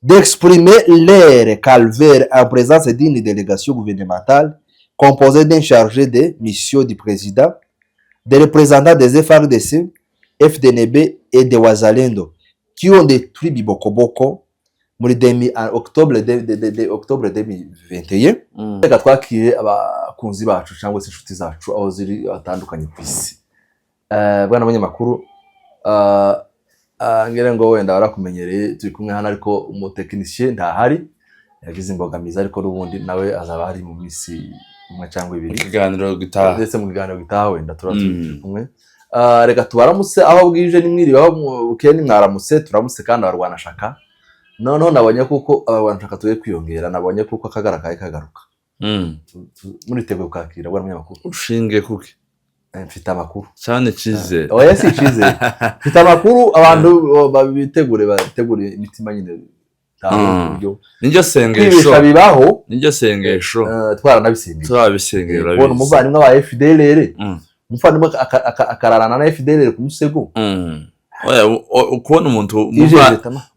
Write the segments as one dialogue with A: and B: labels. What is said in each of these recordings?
A: d'exprimer leur calvaire en présence d'une délégation gouvernementale composée d'un chargé de mission du président, des représentants des FRDC, FDNB et des Wazalendo, qui ont détruit Bibokoboko en octobre 2021. Reka twakire abakunzi bacu cyangwa se inshuti zacu aho ziri atandukanye ku isi. Bwana munyamakuru, ngere ngo wenda barakumenyereye turi kumwe hano ariko umutekinisiye ntahari, yagize imbogamizi ariko n'ubundi nawe azaba hari mu minsi umwe cyangwa ibiri
B: ikiganiro gitaha,
A: ndetse mu kiganiro gitaha wenda turi kumwe. Reka tubaramutse aho bwije nimwiriwe, aho bukeye nimwaramutse, turamutse kandi abarwanashaka. Noneho nabonye kuko abarwanashaka tugiye kwiyongera, nabonye kuko akagara kaye kagaruka. Muriteguye kwakira bwana munyamakuru?
B: Ushinge kuki?
A: Mfite amakuru
B: cyane cize.
A: Oya si cize. Mfite amakuru abantu bategure imitima nyine.
B: Nijyo sengesho
A: bibaho,
B: nijyo sengesho
A: twaranabisengera.
B: Turabisengera
A: Ubona umuvandimwe wa FDLR, umuvandimwe akararana na FDLR ku musego.
B: Oya ukubona umuntu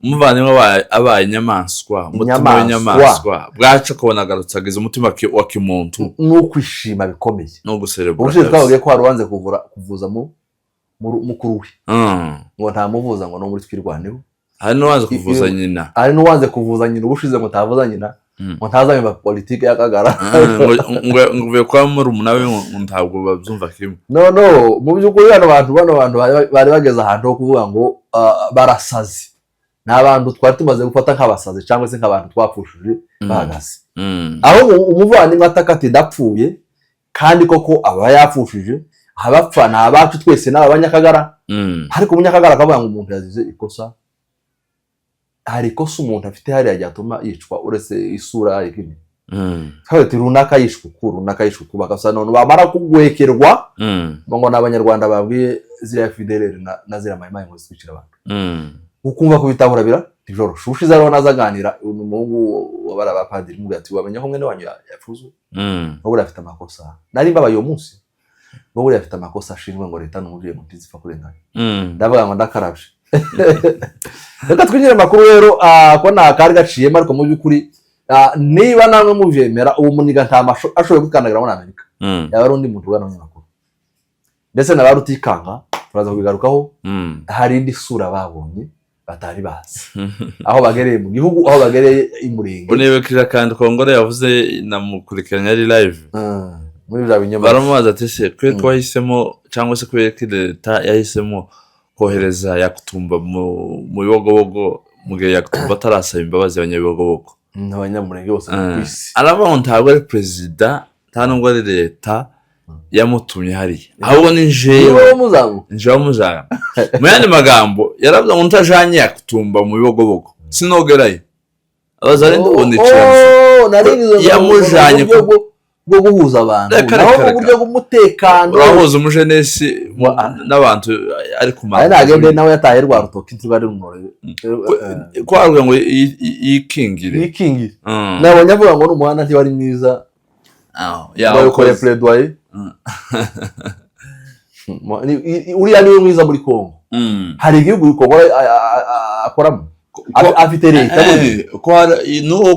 B: umuvandimwe abaye inyamaswa, umutima w'inyamaswa bwaca kubona agarutsagiza umutima wa kimuntu,
A: n'ukwishima bikomeye,
B: no guserebura.
A: Ubushize twavuye ko warubanze kuvuza mukuru we, ngo nta muvuza ngo no muri twirwaneho.
B: Hari n'uwanze kuvuza nyina,
A: hari n'uwanze kuvuza nyina. Ubushize ngo tavuza nyina, ngo ntazamenya politike y'akagara,
B: ngo uvuye kwa muri umunawe ngo ntabwo babyumva kimwe.
A: No mu by'ukuri bano bantu bari bageze ahantu ho kuvuga ngo barasaze. N'abantu twari tumaze gufata nk'abasaze cyangwa se nk'abantu twapfushije bahagaze. Aho umuvandimwe ataka ati ndapfuye, kandi koko aba yapfushije, abapfa ni abacu twese n'abanyakagara. Ariko umunyakagara akavuga ngo umuntu yazize ikosa, hari ikosa umuntu afite hariya ryatuma yicwa uretse isura y'ikindi. Kandi runaka yishwe bakasa none bamara kugwekerwa ngo n'abanyarwanda babwiye ziriya FDLR na ziriya mayimayi ngo zicira abantu. Ukumva kubitabura tijoro shushize rero nazaganira umuhungu wabara abapadiri muri ati wamenya ko mwene wanyu yapfuzo, ngo afite amakosa. Nari mbabaye uyo munsi, ngo afite amakosa ashinzwe ngo leta n'umuvye ngo ntizipfa kurengana. Ndavuga ngo ndakarabye. Reka twinjire amakuru rero, ko nta kari gaciyemo, ariko mu by'ukuri niba namwe muvyemera ubu muniga nta masho ashoboye gukandagira muri Amerika, yaba ari undi muntu ugana umunyamakuru ndetse n'abarutikanga turaza kubigarukaho. Hari indi sura babonye batari bazi aho bagereye mu gihugu, aho bagereye imurenge.
B: Unebekira kandi Kongore yavuze namukurikiranya ari live
A: muri bya binyoma,
B: baramubaza ati se kwe twahisemo cyangwa se kwe leta yahisemo kohereza Yakutumba mu bibogobogo mu gihe Yakutumba atarasaba imbabazi abanyabibogobogo
A: n'abanyamurenge bose ku isi.
B: Aravuga ngo ntabwo ari perezida, nta nubwo ari leta yamutumye hariya, ahubwo ni njewe muzaba. Mu yandi magambo yaravuga ngo ntajanye Yakutumba mu bibogobogo sinogerayo. Abaza rero ubundi yamujanye
A: bwo guhuza abantu, naho mu buryo bw'umutekano
B: urahuza umujenesi n'abantu ari kumara.
A: Nagende nawe yataye rwa rutoki ntibari rumore
B: kwaruye ngo yikingire.
A: Nabonye avuga ngo n'umuhanda ntibari mwiza, yakore plaidoyer. Uriya niwe mwiza muri Kongo. Hari igihugu Kongo akoramo afite leta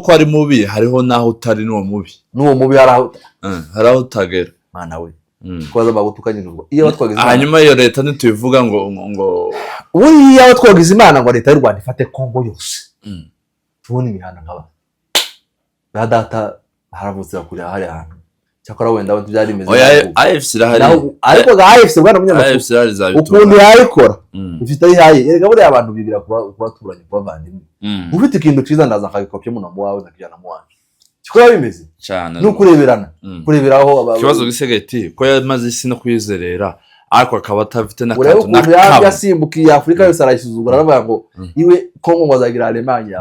B: ko ari mubi, hariho naho utari n'uwo mubi.
A: N'uwo mubi
B: haraho utagera
A: mana we kwaza bagutukanyirwa. Iyo batwagize
B: hanyuma iyo leta ntitubivuga ngo
A: uriya batwagize Imana ngo leta y'u Rwanda ifate Kongo yose, tubone imihanda nk'aba badata haravutse kuri hari ahantu cyakora wenda abantu byari imeze.
B: Oya AFC irahari,
A: ariko ga AFC bwana munyamakuru
B: AFC irahari zabitura
A: ukuntu yayikora ifite yayi. Erega buriya abantu bibira kubaturanye kubavandimwe, ufite ikintu ciza ndaza akagikopye mu namu wawe nakijana mu wanje kiko bimeze
B: cyane
A: n'ukureberana kureberaho
B: ikibazo gisegeti ko yamaze isi no kwizerera, ariko akaba atafite
A: n'akantu n'akabo yasimbukiye Afrika yose arayisuzugura aravuga ngo iwe Kongo ngo azagira Alemanya.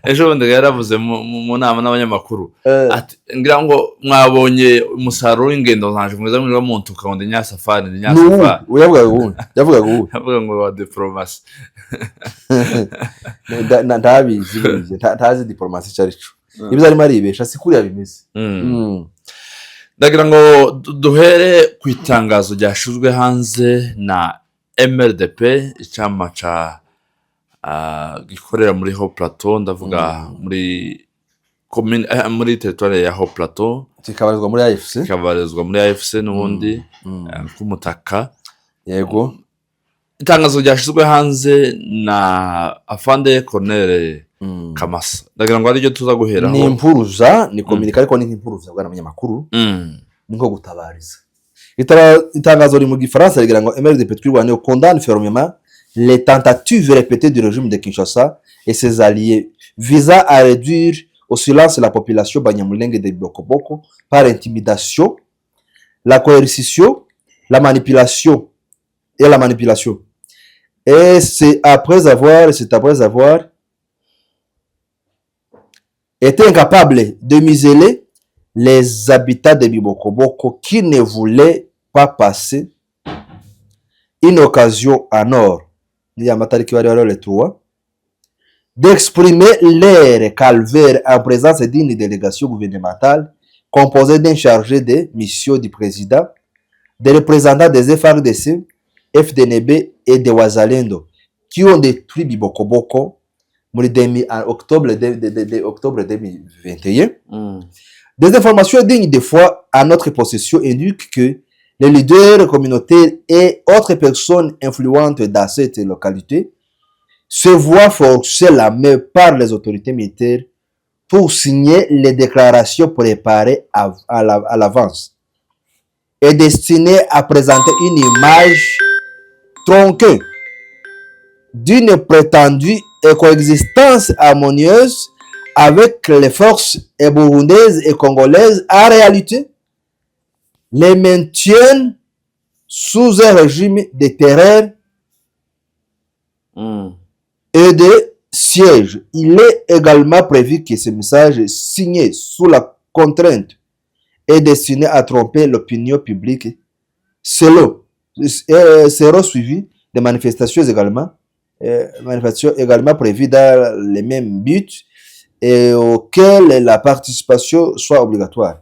B: Ejo bundi yaravuze mu nama n'abanyamakuru ati ngira ngo mwabonye umusaruro w'ingendo zanje mwiza muri muntu ukawundi nyasafari
A: yavuga
B: ngo wa diplomasi.
A: Ndabizi ntazi diplomasi cyarico ibyo arimo aribesha sikuri yabimeze.
B: Ndagira ngo duhere ku itangazo ryashuzwe hanze na MRDP, icyama ca gikorera muri Haut Plateau, ndavuga muri territoire ya Haut Plateau,
A: kikabarizwa muri AFC
B: n'ubundi k'umutaka.
A: Yego,
B: itangazo ryashyizwe hanze na Afande Colonel Kamasa, ndagira ngo aricyo tuza guheraho.
A: Ni impuruza, ni komunika ariko ni impuruza bwana munyamakuru, niko gutabariza. Itangazo riri mu Gifaransa rigira ngo MRDP twirwaneho condamne fermement les tentatives répétées du régime de Kinshasa et ses alliés visant à réduire au silence la population Banyamulenge de Bokoboko par intimidation, la coercition, la manipulation. Et c'est après avoir été incapable de museler les habitants de Bibokoboko qui ne voulaient pas passer une occasion en or, d'exprimer leur calvaire en présence d'une délégation gouvernementale composée d'un chargé de mission du président, des représentants des FARDC, FDNB et des Wazalendo qui ont détruit Bibokoboko en octobre 2021. Des informations dignes de foi à notre possession indiquent que les leaders communautaires et autres personnes influentes dans cette localité se voient forcer la main par les autorités militaires pour signer les déclarations préparées à l'avance et destinées à présenter une image tronquée d'une prétendue coexistence harmonieuse avec les forces burundaises et congolaises. En réalité, les maintiennent sous un régime de terreur et de siège. Il est également prévu que ce message signé sous la contrainte est destiné à tromper l'opinion publique. Seront suivis de manifestations également prévues dans les mêmes buts et auxquelles la participation soit obligatoire.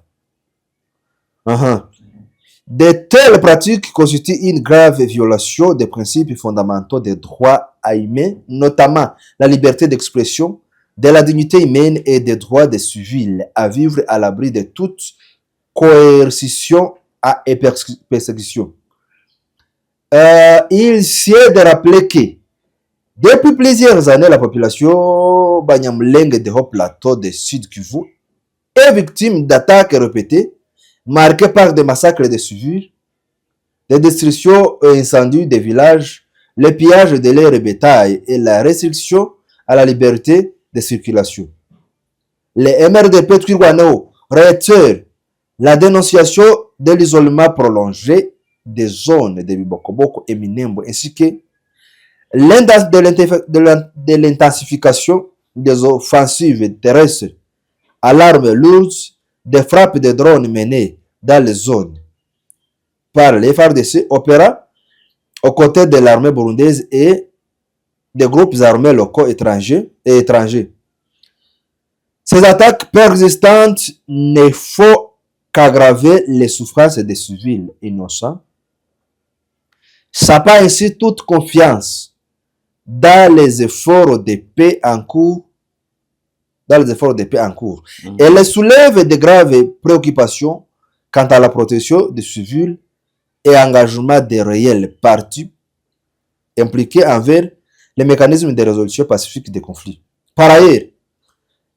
A: De telles pratiques constituent une grave violation des principes fondamentaux des droits humains, notamment la liberté d'expression, de la dignité humaine et des droits des civils à vivre à l'abri de toute coercition et persécution. Il sied de rappeler que depuis plusieurs années, la population Banyamulenge de Haut Plateau de Sud Kivu est victime d'attaques répétées marquées par des massacres de civils, des destructions et incendies des villages, le pillage de leurs bétail et la restriction à la liberté de circulation. Les MRDP Twirwaneho réitèrent la dénonciation de l'isolement prolongé des zones de Bibokoboko et Minembwe ainsi que de l'intensification des offensives terrestres à l'arme lourde, des frappes de drones menées dans les zones par les FARDC opérant aux côtés de l'armée burundaise et des groupes armés locaux étrangers. Ces attaques persistantes ne font qu'aggraver les souffrances des civils innocents, sapant ainsi toute confiance dans les efforts de paix en cours, et les soulève de graves préoccupations quant à la protection des civils et engagement des réelles parties impliquées envers les mécanismes de résolution pacifique des conflits. Par ailleurs,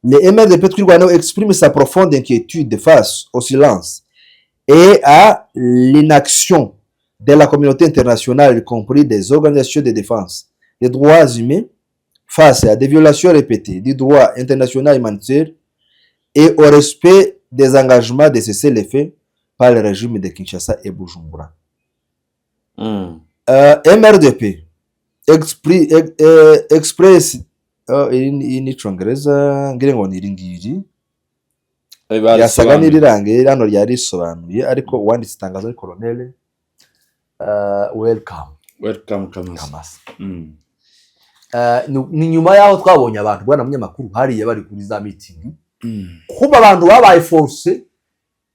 A: le MRDP Twirwaneho exprime sa profonde inquiétude face au silence et à l'inaction de la communauté internationale, y compris des organisations de défense des droits humains, face à des violations répétées du droit international humanitaire et au respect des engagements de cesser les faits par le régime de Kinshasa et Bujumbura. MRDP express n'icyongereza ngire ngo ni iringiri yasaga n'irirangiye hano ryarisobanuye ariko uwanditse itangazo ari Colonel welcome Kamasa. Ni nyuma yaho twabonye abantu bwana munyamakuru hariya bari kuri za meeting kuba abantu babaye force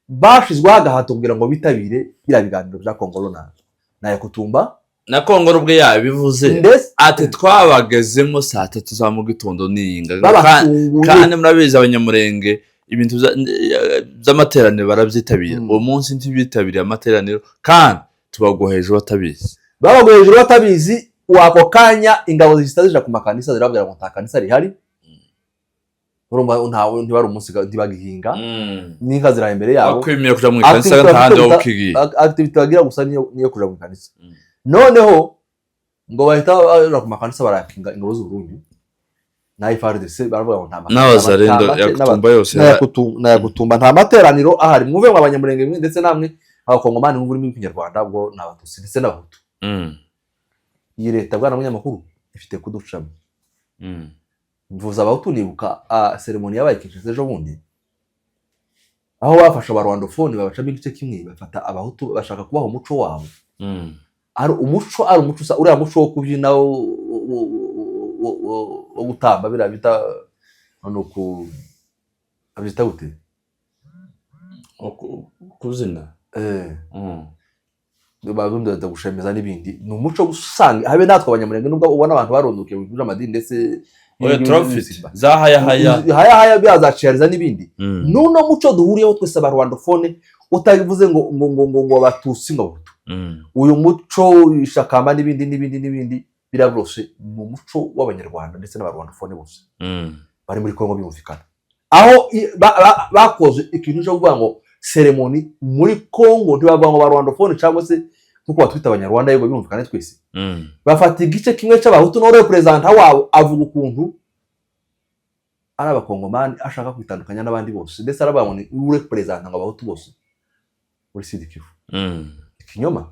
A: bashizwe agahato kugira ngo bitabire bira biganiro bya Kongolo na Yakutumba
B: na Kongoro ubwe yabivuze ati twabagezemo saa 3 za mu gitondo n'iyinga kandi murabizi abanyamurenge ibintu by'amateraniro barabyitabira uwo munsi ntibitabiriye amateraniro kandi tubagoheje batabizi wako kanya ingabo zitazija ku makanisa zirabwira ngo nta kanisa rihari urumva ntawe ntibari umunsi dibagihinga n'inka zira imbere yabo bakwimira kuja mu kanisa ntahandi ho kigiye
A: activity bagira gusa niyo kuja mu kanisa noneho ngo bahita ku makanisa barakinga ingabo z'u Burundi na FARDC baravuga ngo nta
B: n'abazarendo yakutumba yose
A: nayagutumba nta materaniro ahari mwumve ngo abanyamurenge ndetse namwe abakongomani mwumve muri Kinyarwanda bwo n'abatutsi ndetse n'abahutu iyi leta bwana munyamakuru ifite kuducamo mvuza abahutu nibuka ceremony yabaye Kinshasa ejo bundi aho bafasha abarwandofone babacamo igice kimwe bafata abahutu bashaka kubaho umuco wabo ari umuco uriya muco wo kubyina wo gutamba birabita no ku abita gute
B: kuzina
A: bagunda gushemeza n'ibindi ni umuco gusanga habe natwe abanyamurenge nubwo ubona abantu barondoke mu by'amadini ndetse
B: haya
A: byazaciyariza n'ibindi nuno muco duhuriyeho twese abarwandofone utabivuze ngo abatutsi ngo abahutu uyu muco ishakamba n'ibindi birabroshe mu muco w'abanyarwanda ndetse n'abarwandofone bose bari muri Kongo bimvikana aho bakoze ikintu cyo kuvuga ngo ceremony muri Kongo ntibavuga ngo abarwandofone cyangwa se kuko batwita abanyarwanda yego bimvikana twese bafata igice kimwe cy'abahutu no represent wabo avuga ukuntu ari abakongomani ashaka kwitandukanya n'abandi bose ndetse aravuga ngo uri represent ngo abahutu bose muri Sud Kivu ikinyoma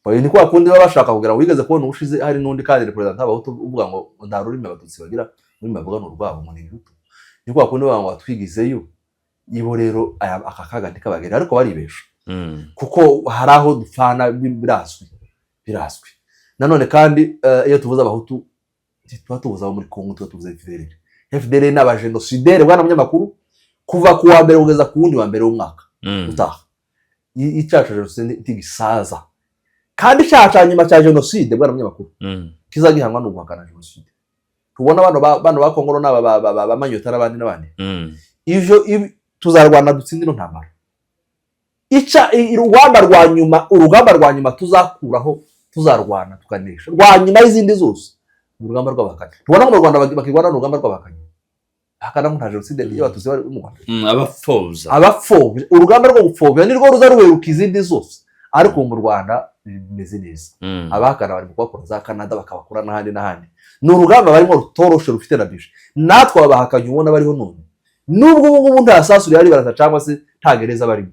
A: bayi niko akundi bashaka kugira ngo wigeze kubona ubushize hari n'undi kandi represent abahutu uvuga ngo ndarurime abatutsi bagira muri mavuga no rwabo mu niruto niko akundi ngo batwigizeyo ibo rero aka kaga ndikabagera ariko baribesha kuko hari aho dupfana birazwi nanone kandi iyo tuvuza abahutu tuvuza muri Kongo tuvuza FDLR n'abagenocidere bwana munyamakuru kuva ku wa mbere kugeza ku wundi wa mbere w'umwaka utaha icyaca genocide ntigisaza kandi cyaca nyuma cya genocide bwana munyamakuru kizagihanwa no guhakana genocide tubona bano ba Kongo n'aba Manyota n'abandi ivyo tuzarwana dutsindira ntambara urugamba rwa nyuma tuzakuraho tuzarwana tukanesha rwa nyuma y'izindi zose urugamba rw'abakanye tubona mu Rwanda bakigwana n'urugamba rw'abakanye hakana nta genocide y'abatutsi bari mu Rwanda abapfobya urugamba rwo gupfobya nirwo ruzaruheruka izindi zose ariko mu Rwanda bimeze neza abahakana bari gukora za Canada bakabakura n'ahandi ni urugamba barimo rutoroshe rufite na bije natwe abahakanye ubona bariho none nubwo ubu nta sasu yari barata cyangwa se ntagereza barimo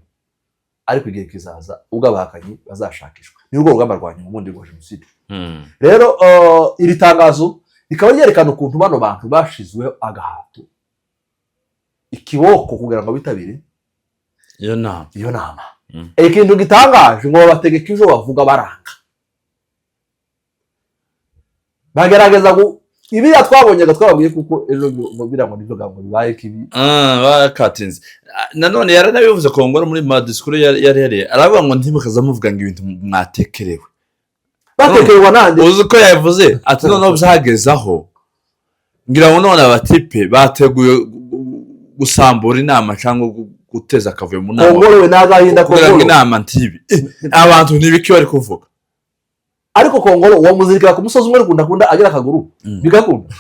A: ariko igihe kizaza ubwo abahakanye bazashakishwa nirwo rugamba rwanyuma ubundi rwa genocide rero iri tangazo rikaba ryerekana ukuntu bano bantu bashizweho agahato ikiboko kugira ngo bitabire
B: iyo nama
A: ikintu gitangaje ngo bategeka ejo bavuga baranga bagerageza ibiya twabonyaga twababwiye kuko ejo birango nivyo gambo bibaye kibi
B: bakatinze nanone yaranabivuze Kongoro muri ma discours yari aravuga ngo ntimukaza muvuga ngo ibintu mwatekerewe
A: batekerewa nande
B: uzi ko yavuze ati none byagezaho ngira ngo none abatipe bateguye gusambura inama cyangwa guteza akavuye mu nama
A: Kongoro we nagahinda
B: Kongoro inama ntibi abantu ntibiki bari kuvuga
A: ariko Kongoro uwo muzirika ku musozi umwe rukunda agira akaguru bigakunda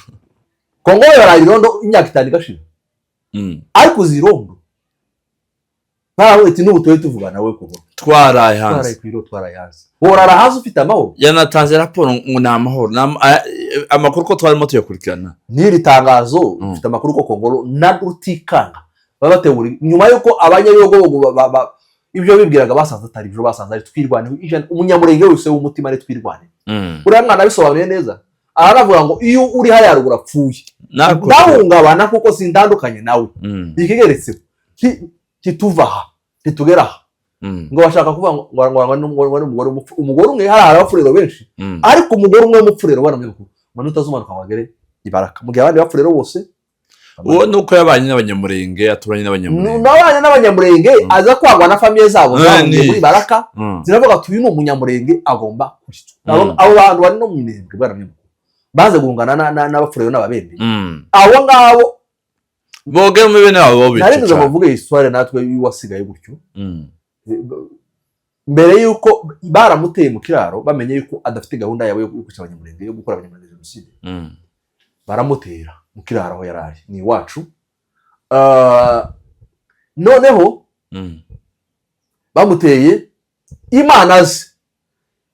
A: Kongoro yarayirondo imyaka 5 gashira ariko zirondo ntawe ati n'ubutoye tuvuga nawe Kongoro
B: twaraye hanze
A: borara hanze ufite amahoro
B: yanatanze raporo ngo ni amahoro amakuru ko twarimo tuyakurikirana
A: n'iri tangazo ufite amakuru ko Kongoro na rutikanga babategura nyuma yuko abanyabiyogo ibyo bibwiraga basanze atari byo basanze ari twirwane umunyamurenge wese w'umutima ari twirwane uriya mwana bisobanuye neza aravuga ngo iyo uri hariya ruguru apfuye ndahungabana kuko sindandukanye nawe ikigeretse kituvaha kitugeraha ngo bashaka kuvuga ngo umugore umwe hari abapfurero benshi ariko umugore umwe w'umupfurero bana mwe ngo nutazumanuka wagere ibaraka mu gihe abandi bapfurero bose
B: uwo nuko yabanye n'abanyamurenge aturanye
A: n'abanyamurenge aza kwagwa na famiye zabo muri Baraka ziravuga ati uyu ni umunyamurenge agomba kuricwa. Abo bantu bari no mu minembwe bwana baze gungana n'abafurero n'ababembe abo ngabo
B: boge mu bene abo bica
A: nari ndavuga histoire natwe y'uwasigaye gutyo mbere yuko baramuteye mu kiraro bamenye yuko adafite gahunda yawe yo kwica abanyamurenge yo gukora abanyamurenge jenoside baramutera mu kiraro aho yaraye ni iwacu noneho bamuteye Imana ze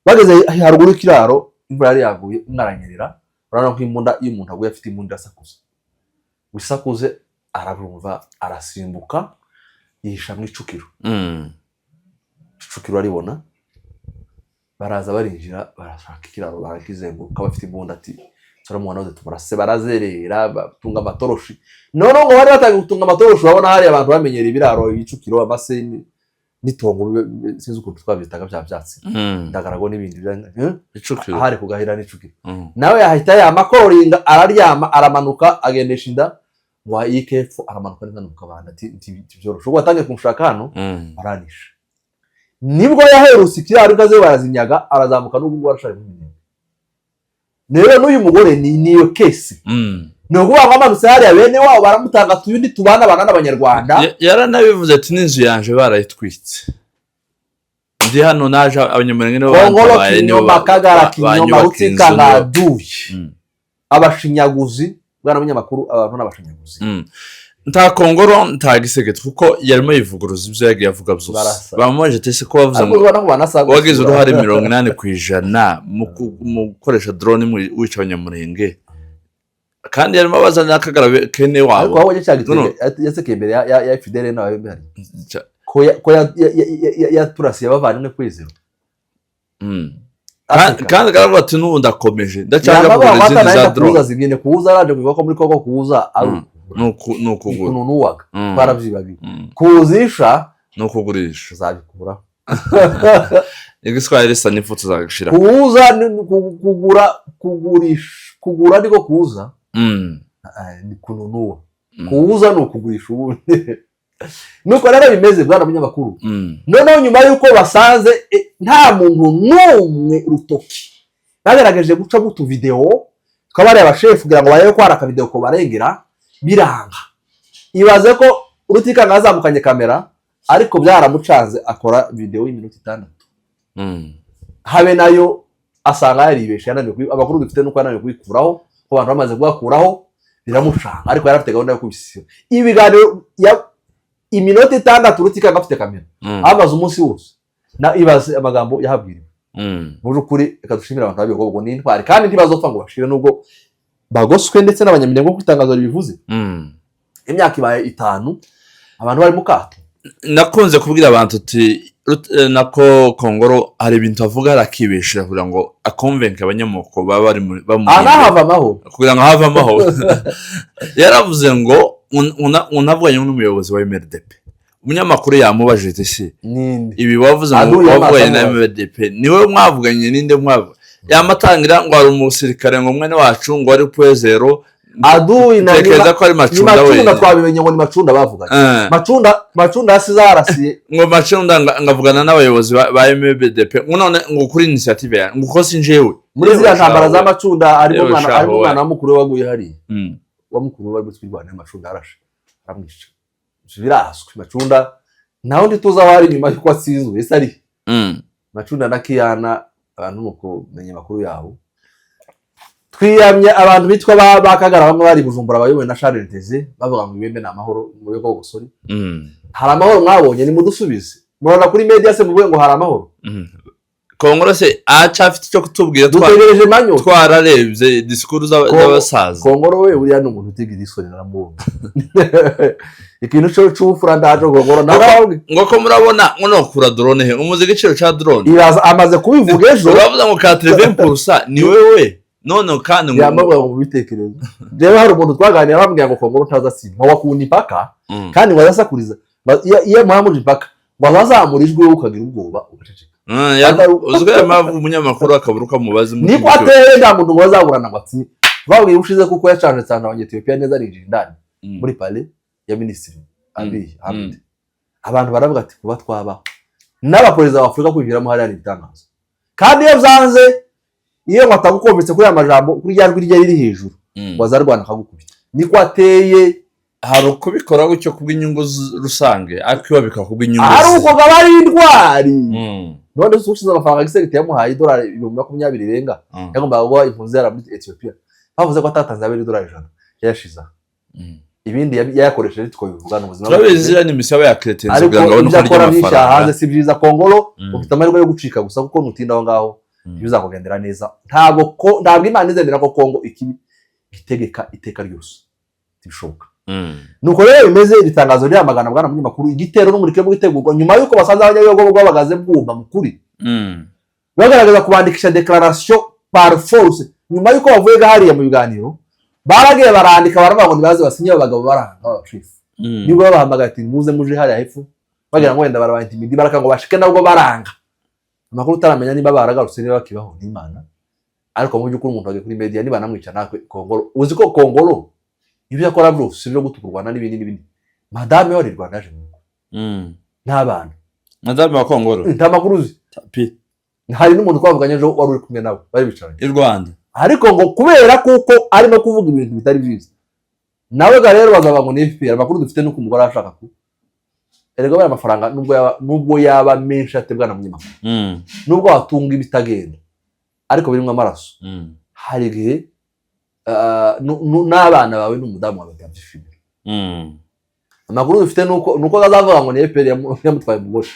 A: bageze haruguru y'ikiraro imvura yari yaguye umwaranyerera urabona ko imbunda iyo umuntu aguye afite imbunda asakuza wisakuze ararumva arasimbuka yihisha mu icukiro icukiro aribona baraza barinjira barashaka ikiraro barakizenguruka bafite imbunda ati turamubona wose tumurase barazerera batunga amatoroshi noneho ngo bari batangiye gutunga amatoroshi urabona hari abantu bamenyera ibiraro icukiro amase n'itongo sinzi ukuntu twabitaga bya byatsi ndagarago n'ibindi
B: icukiro
A: ahari kugahira n'icukiro nawe yahita yamakoringa araryama aramanuka agendesha inda wa ikepfo aramanuka n'inkanuka banda ati byoroshe ubwo atangiye kumushaka hano aranisha nibwo yaherutse ikiraro ikaze barazinyaga arazamuka n'ubwo arashaka n'ibindi rero n'uyu mugore niyo kesi no kuba amanutse hariya bene wabo baramutanga tuyundi tubana bana n'abanyarwanda
B: yaranabivuze ati n'inzu yanje barayitwitse ndi hano naje abanyamurenge nibo
A: babaye nibo bakagara kinyoma rutikanga duye abashinyaguzi bwana munyamakuru abantu n'abashinyaguzi
B: nta Kongoro nta Gisegeti kuko yarimo yivuguruza ibyo yagiye avuga byose bamumaje tese ko bavuze ngo wagize uruhare 80% mu gukoresha drone wica abanyamurenge kandi yarimo bazana akagara kene wabo
A: ariko wabonye cyagitege yasekeye imbere ya Fidele nawe mbere ko ya turasi yabavanye kwizero
B: kandi garavuga ati n'ubundi akomeje ndacyanga kugura izindi za drone
A: zigene kuza araje kuvuga ko muri koko kuza
B: nukugura
A: nuwaga baravyibabi kuzisha
B: nukugurisha
A: uzabikura
B: igiswahili sa nifu tuzagashira
A: kuza kugura niko kuza ni kununuwa kuza no kugurisha ubundi nuko rero bimeze bwana munyamakuru noneho nyuma yuko basanze nta muntu n'umwe rutoki bagerageje guca gutu video twabari abashefu kugira ngo barebe ko hari aka video ko barengera biranga ibaze ko Rutikanga azamukanye kamera ariko byaramucanze akora video y'iminota 6 habe nayo asanga yaribeshe yananiwe abakuru dufite nuko yananiwe kubikuraho ko abantu bamaze kubakuraho biramucanga ariko yarafite gahunda yo kubisiba ibiganiro ya iminota 6 Rutikanga afite kamera amaze umunsi wose na ibaze amagambo yahabwiriwe muri ukuri ekadushimira abantu babigo ngo n'intwari kandi ntibazopfa ngo bashire nubwo bagoswe ndetse n'abanyamirenge ngo kwitangaza bivuze imyaka ibaye 5 abantu bari mu kato
B: nakunze kubwira abantu ati nako Kongoro hari ibintu avuga arakibeshira kugira ngo akonvenke abanyamoko baba bari
A: hava amahoro
B: kugira ngo hava amahoro yaravuze ngo unavuganye n'umuyobozi wa MRDP umunyamakuru yamubajije ati ibi wavuze ngo wavuganye na MRDP niwe mwavuganye ninde mwavuga yamatangira ngo ari umusirikare ngo mwene wacu ngo ari Pwezero
A: Adui na
B: tekeza ko ari Macunda we
A: Macunda twabimenye ngo ni Macunda bavuganye Macunda asizarasiye
B: ngo Macunda ngavugana n'abayobozi ba MBDP none ngo kuri initiative ya ngo ko sinjewe
A: muri zira ntambara za Macunda arimo mwana wa mukuru waguye hari wa mukuru bari gutwirwana Macunda arashe aramwisha biraswe Macunda naho ndituza wari nyuma yuko asizwe ese ari Macunda na Kiyana abantu nuko menye makuru yaho twiyamye abantu bitwa bakagara bamwe bari Bujumbura bayobowe na Charles Teze bavuga ngo ibembe n'amahoro mu bego gusori hari amahoro mwabonye ni mudusubize murana kuri media se muvuye ngo hari amahoro
B: Kongoro se acafite cyo kutubwira
A: dutegereje manyo
B: twararebye discours z'abasaza
A: Kongoro we uriya no muntu utigira isoni naramubona ikintu cyo cyufura ndaje Kongoro
B: ngo ko murabona ngo kura drone he umuze giciro cha drone
A: iraza amaze kubivuga ejo
B: uravuga ngo 80% ni wewe none kandi ngo
A: yamavuga ngo bitekerezo rero hari umuntu twaganira bambwiye ngo Kongoro ntazasiba wakunda ipaka kandi wazasakuriza iyo muhamuje ipaka wazazamurijwe ukagira ubwoba ugaceceka
B: uzwe amavu umunyamakuru akaburuka mubazi
A: ni ko ateye nda muntu wazaburana amatsi babwiye ushize kuko yacanje cyane abanye Ethiopia neza ari indani muri pale ya minisitiri Abiy Ahmed. Abantu baravuga ati kuba twabaho n'abaperezida wa Afurika kwinjiramo hariya ni ibitangaza, kandi iyo byanze, iyo batagukombetse kuri aya majambo kuri rya rw'irya riri hejuru wazarwana akagukubita. Niko ateye.
B: Hari ukubikora gutyo kubw'inyungu rusange, ariko iyo bikakubw'inyungu
A: ari uko gaba ari indwari. None ushize amafaranga gisegite yamuhaye $20 irenga, yagombaga guha impunzi yara muri Ethiopia, bavuze ko atatanze $100 yashiza. Ibindi yakoresheje twobivuga n'ubuzima.
B: Turabizira ni misaba ya kretenze kugira ngo abone uko
A: amafaranga hanze. Si byiza Kongolo ufite amahirwe yo gucika gusa kuko nutinda aho ngaho bizakugendera neza. Ntabwo Imana izendera ko Kongo itegeka iteka ryose tibishoboka. Nuko rero bimeze ibitangazo rya magana bwana munyamakuru, igitero n'umurike mu gitegurwa nyuma yuko basanze abanyabiyogo bwabagaze bwumva mukuri bagaragaza kubandikisha declaration par force. Nyuma yuko bavuye hariya mu biganiro baragiye barandika baravuga ngo nibaze basinye abagabo baranga abashifu, nibwo babahamagaye ati muze muje hariya hepfo, bagira ngo wenda barabantimidi baraka ngo bashike nabwo baranga. Amakuru utaramenya niba baragarutse niba bakibaho n'Imana, ariko mu by'ukuri umuntu agiye kuri media niba namwica nakwe Kongolo. Uzi ko Kongolo ibyo akora byose byo gutukurwana n'ibindi madame wari Rwanda aje n'abana
B: madame wa Kongolo
A: ntamakuruzi hari n'umuntu twavuganye ejo wari uri kumwe nawe bari bicaranye
B: i Rwanda, ariko
A: ngo kubera kuko arimo kuvuga ibintu bitari byiza nawe ga rero bazaba ngo ni FPR. Amakuru dufite nuko umugore ashaka ku erega bari amafaranga nubwo yaba menshi atebwa na munyamakuru, nubwo watunga ibitagenda ariko birimo amaraso, hari gihe n'abana bawe n'umudamu wawe byabyishimira. Amakuru dufite nuko azavuga ngo ni FPR yamutwaye umugore,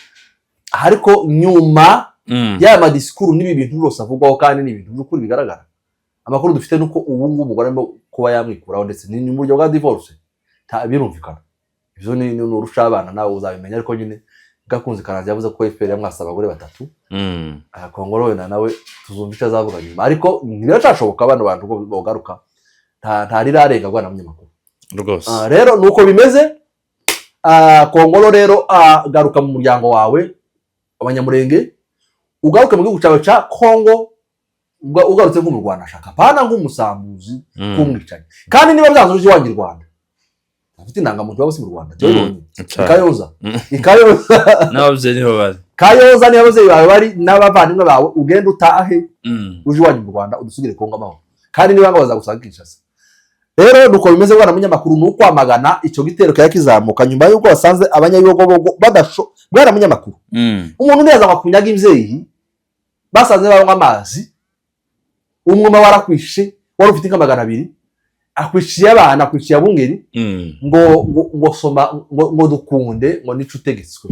A: ariko nyuma ya madisikuru n'ibi bintu byose avugwaho kandi ni ibintu by'ukuri bigaragara. Amakuru dufite nuko ubu ngubu umugore arimo kuba yamwikuraho ndetse ni mu buryo bwa divorce birumvikana. Ibyo ni urusha abana nawe uzabimenya, ariko nyine gakunze karanze yavuze ko FPR yamwasaba abagore 3 Kongolo nawe tuzumva icyo azavuga nyuma, ariko ntibiracashoboka abantu ko bogaruka ntari rarenga bwana munyamakuru
B: rwose.
A: Rero nuko bimeze. Kongolo rero garuka mu muryango wawe abanyamurenge, ugaruke mu gihugu cyawe cya Kongo, ugarutse nko mu Rwanda ashaka pana nk'umusambuzi kumwicaye. Kandi niba byanzuje wangi Rwanda afite indangamuntu wabose mu Rwanda Kayoza
B: n'ababyeyi niho bari
A: Kayoza niho ababyeyi bawe bari n'abavandimwe bawe, ugenda utahe uje wangi mu Rwanda udusubire Kongo amahoro, kandi niba ngo bazagusanga Kinshasa. Rero nuko bimeze bwana munyamakuru, nuko amagana icyo gitero kaya kizamuka nyuma yuko basanze abanyabiyogo bwana munyamakuru. Umuntu neza akunyaga imvyeyi basanze banywa amazi, umwuma warakwishe wari ufite nk'amagana 2 akwishiye abana, akwishiye abungeri ngo soma ngo dukunde ngo nico utegetswe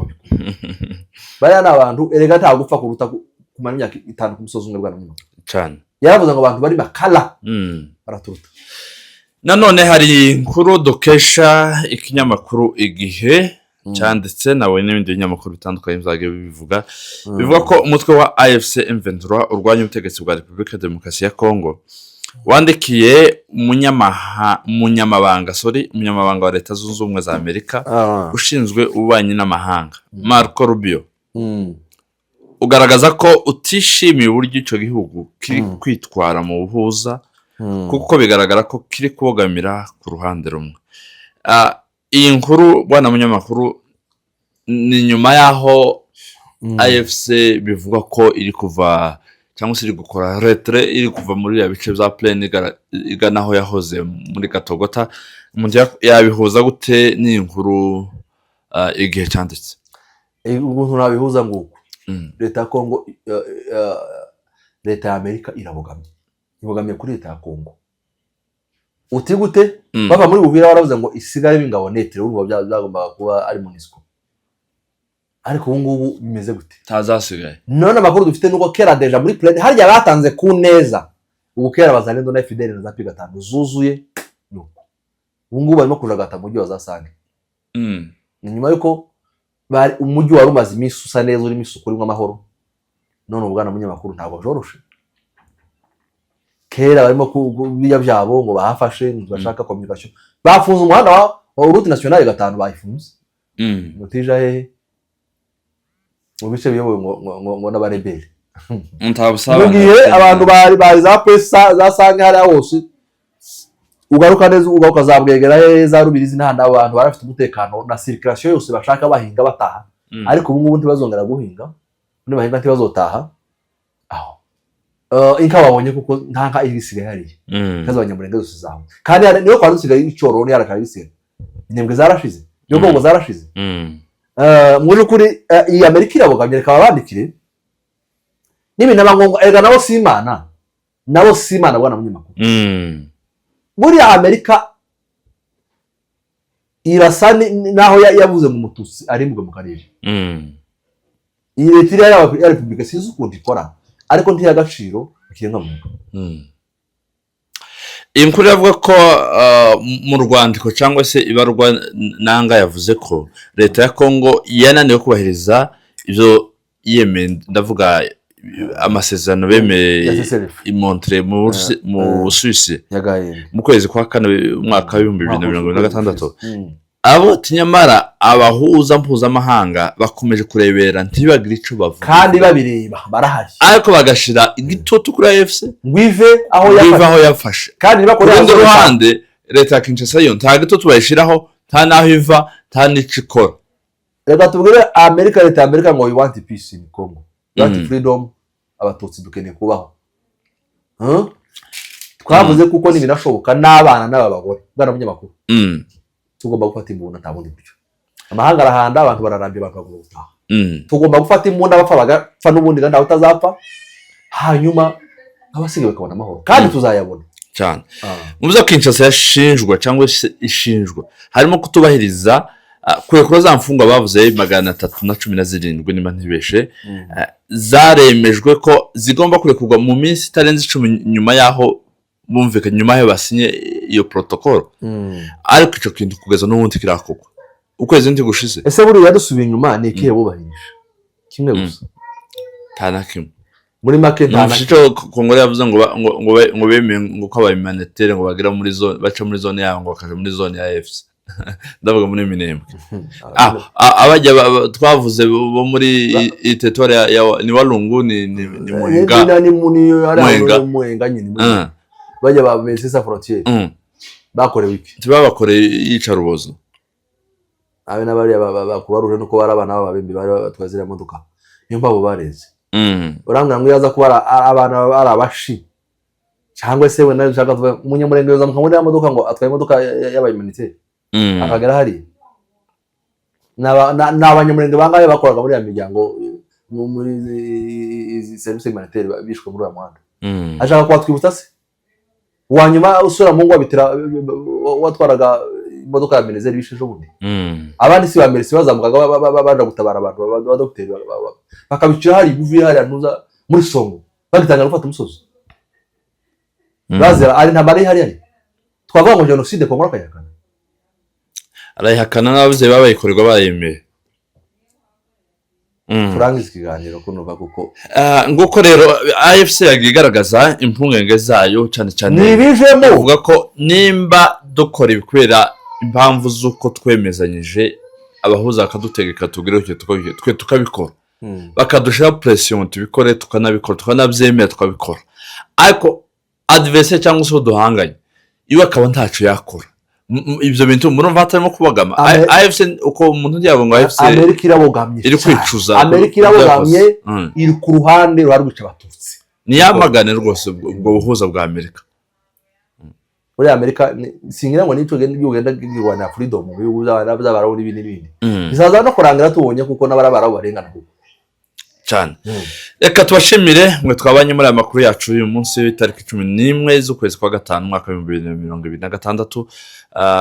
A: baya n'abantu erega nta gupfa kuruta kumara imyaka 5 ku musozi umwe bwana munyamakuru
B: cyane.
A: Yaravuze ngo abantu bari makala baraturuta.
B: Nanone hari inkuru dukesha ikinyamakuru Igihe cyanditse nawe n'ibindi binyamakuru bitandukanye bizagiye bivuga ko umutwe wa AFC M23 urwanya ubutegetsi bwa Repubulika Demokarasi ya Kongo wandikiye umunyamabanga wa Leta Zunze Ubumwe za Amerika ushinzwe ububanyi n'amahanga Marco Rubio, ugaragaza ko utishimiye uburyo icyo gihugu kiri kwitwara mu buhuza, kuko bigaragara ko kiri kubogamira ku ruhande rumwe. Iyi nkuru bwana munyamakuru ni nyuma yaho AFC bivuga ko iri kuva cyangwa se iri gukora retre, iri kuva muri ya bice bya Plain igana aho yahoze muri Katogota. Umuntu yabihuza gute n'iyi nkuru Igihe cyanditse?
A: Umuntu nabihuza ngo Leta ya Kongo, Leta ya Amerika ibogamye kuri Leta ya Kongo. Uti gute bava muri Uvira baravuze ngo isigare bingabo netre urumva byagombaga kuba ari MONUSCO, ariko ubu ngubu bimeze gute?
B: Tazasigaye.
A: None amakuru dufite nuko kera deja muri Plain harya batanze ku neza, ubu kera bazalendo na FDL na zapiga 5 zuzuye nuko ubu ngubu barimo kujagata mu gihe wazasange. Nyuma yuko bari umujyi wari umaze iminsi usa neza uri misuku urimo amahoro, none ubwana munyamakuru ntabwo joroshe. Kera barimo kubiya byabo ngo bahafashe bashaka communication, bafunze umuhanda wa route nationale 5 bayifunze mutija hehe mu bice biyobowe ngo n'abarebere.
B: Ntabusaba
A: mugihe abantu bari za pesa zasange hari hose ugaruka neza ukazabwegera za Rubirizi n'ahandi abantu barafite umutekano na circulation yose bashaka bahinga bataha ariko ubu ngubu ntibazongera guhinga nibahinga ntibazotaha aho inka babonye kuko nta nka irisigaye hariya kaza abanyamurenge zose zaho kandi niyo kwa dusigaye icyororo yarakabisiga intembwe zarashize niyo ngo zarashize muri kuri iyi Amerika irabogamye reka babandikire nibi nabangongo ega nabo simana bwana munyamakuru muri Amerika irasa naho yavuze mu mututsi ari mu karere iyi leta ya Republika sinzi ukuntu ikora ariko ntiyagaciro ikirenga muntu
B: inkuru yavuga ko mu rwandiko cyangwa se ibarwa nanga yavuze ko leta ya Kongo yananiwe kubahiriza ibyo yemeye ndavuga amasezerano bemeye imontre mu Suisse mu kwezi kwa kane umwaka wa 2026 abo tinyamara abahuza mpuzamahanga bakomeje kurebera ntibagire ico bavuga
A: kandi babireba barahari
B: ariko bagashira igitutu kuri AFC
A: ngwive aho
B: yafashe
A: kandi bakorera
B: ku ruhande leta ya Kinshasa yo nta gitutu bayishiraho nta naho iva nta n'icikora
A: reka tubwire Amerika leta ya Amerika ngo we want peace in Congo want freedom abatutsi dukeneye kubaho twavuze kuko ni binashoboka n'abana n'abagore bwana munyamakuru tugomba gufata imbunda ntabundi bityo amahanga arahanda abantu bararambiye bakagura gutaha tugomba gufata imbunda bapfa n'ubundi kandi aho utazapfa hanyuma abasigaye bakabona amahoro kandi tuzayabona
B: cyane muvuze ko Kinshasa yashinjwa cyangwa ishinjwa harimo kutubahiriza kurekura za mfungwa bavuze 317 niba ntibeshe zaremejwe ko zigomba kurekurwa mu minsi itarenze 10 nyuma yaho bumvikanye nyuma yo basinye iyo protocol ariko ico kintu kugeza n'ubundi kirakogwa ukwezi ndi gushize
A: ese buri yadusubiye inyuma ni ikihe bubahisha kimwe gusa
B: tanakimwe
A: muri make
B: ntanacyo Kongo yavuze ngo bemeye ngo ko abahumanitaire ngo bagira muri zone baca muri zone yaho ngo bakaje muri zone ya AFC ndavuga muri Minembwe abajya twavuze bo muri territoire ya ni Walungu ni
A: Mwenga nyine bajya bameze sa frontière bakorewe iki
B: tibabakoreye yica rubozo
A: abe nabari bakubaruje nuko barabana babembi bari batwazira modoka niyo mpabo bareze urambwa ngo yaza kuba abana arabashi cyangwa se we nashaka umunyamurenge yoza mukamuri modoka ngo atwaye modoka y'abahumanitaire akagera hari n'abanyamurenge bangaye bakoraga muri ya miryango muri service humanitaire bishwe muri Rwanda ashaka kwatwibutsa se wanyuma usura mu ngo bitira watwaraga imodoka ya Minezeri bishe bundi abandi si bamere si bazamukaga baje gutabara abantu ba docteur bakabicira hari buvuye hari anuza muri Songo bagitanga gufata umusozi bazera ari ntabari hari twavuga ngo genocide ko muraka yakana
B: arayihakana n'abavuze babayikorerwa bayemeye
A: turangiza ikiganiro kunuva kuko
B: nguko rero AFC yagigaragaza impungenge zayo cyane cyane
A: nibijemo
B: uvuga ko nimba dukora ibikwera impamvu z'uko twemezanyije abahuza akadutegeka tugire twe tukabikora bakadushira pression tubikore tukanabikora tukanabyemera tukabikora ariko adversaire cyangwa se duhanganye iwe akaba ntacu yakora ibyo bintu murumva hatarimo kubagama AFC uko umuntu yabo ngo AFC
A: Amerika irabogamye
B: iri kwicuza
A: Amerika irabogamye iri ku ruhande rw'abica abatutsi
B: ni yamagane rwose ubwo buhuza bwa Amerika
A: muri Amerika singira ngo nico genda gigwana freedom bibuza by'abaraho n'ibindi bizaza no kurangira tubonye kuko n'abarabara barengana kuko
B: cyane reka tubashimire mwe twabanye muri amakuru yacu uyu munsi w'itariki 11 z'ukwezi kwa gatanu mwaka wa 2026